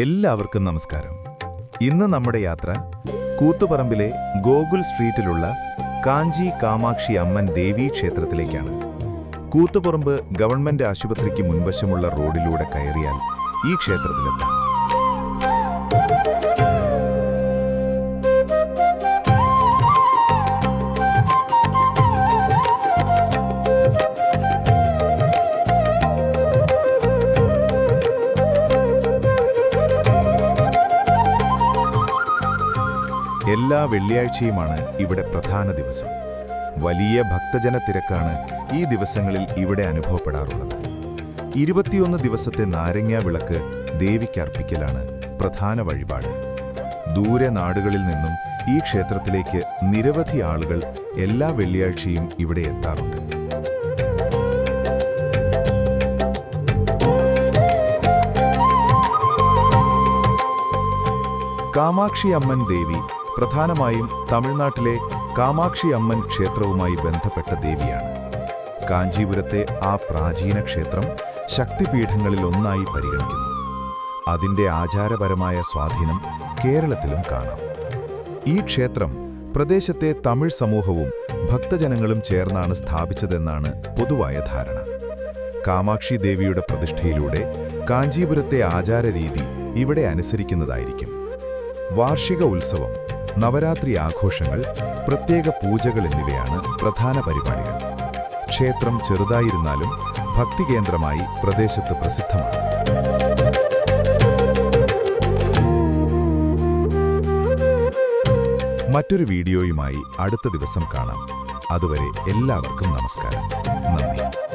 എല്ലാവർക്കും നമസ്കാരം. ഇന്ന് നമ്മുടെ യാത്ര കൂത്തുപറമ്പിലെ ഗോകുൽ സ്ട്രീറ്റിലുള്ള കാഞ്ചി കാമാക്ഷി അമ്മൻ ദേവീ ക്ഷേത്രത്തിലേക്കാണ്. കൂത്തുപറമ്പ് ഗവൺമെന്റ് ആശുപത്രിക്ക് മുൻവശമുള്ള റോഡിലൂടെ കയറിയാൽ ഈ ക്ഷേത്രത്തിലെത്താം. എല്ലാ വെള്ളിയാഴ്ചയുമാണ് ഇവിടെ പ്രധാന ദിവസം. വലിയ ഭക്തജന തിരക്കാണ് ഈ ദിവസങ്ങളിൽ ഇവിടെ അനുഭവപ്പെടാറുള്ളത്. 21 ദിവസത്തെ നാരങ്ങാ വിളക്ക് ദേവിക്കർപ്പിക്കലാണ് പ്രധാന വഴിപാട്. ദൂരെ നാടുകളിൽ നിന്നും ഈ ക്ഷേത്രത്തിലേക്ക് നിരവധി ആളുകൾ എല്ലാ വെള്ളിയാഴ്ചയും ഇവിടെ എത്താറുണ്ട്. കാമാക്ഷി അമ്മൻ ദേവി പ്രധാനമായും തമിഴ്നാട്ടിലെ കാമാക്ഷി അമ്മൻ ക്ഷേത്രവുമായി ബന്ധപ്പെട്ട ദേവിയാണ്. കാഞ്ചീപുരത്തെ ആ പ്രാചീന ക്ഷേത്രം ശക്തിപീഠങ്ങളിൽ ഒന്നായി പരിഗണിക്കുന്നു. അതിൻ്റെ ആചാരപരമായ സ്വാധീനം കേരളത്തിലും കാണാം. ഈ ക്ഷേത്രം പ്രദേശത്തെ തമിഴ് സമൂഹവും ഭക്തജനങ്ങളും ചേർന്നാണ് സ്ഥാപിച്ചതെന്നാണ് പൊതുവായ ധാരണ. കാമാക്ഷി ദേവിയുടെ പ്രതിഷ്ഠയിലൂടെ കാഞ്ചീപുരത്തെ ആചാരരീതി ഇവിടെ അനുസരിക്കുന്നതായിരിക്കും. വാർഷിക ഉത്സവം, നവരാത്രി ആഘോഷങ്ങൾ, പ്രത്യേക പൂജകൾ എന്നിവയാണ് പ്രധാന പരിപാടികൾ. ക്ഷേത്രം ചെറുതായിരുന്നാലും ഭക്തികേന്ദ്രമായി പ്രദേശത്ത് പ്രസിദ്ധമാണ്. മറ്റൊരു വീഡിയോയുമായി അടുത്ത ദിവസം കാണാം. അതുവരെ എല്ലാവർക്കും നമസ്കാരം. നന്ദി.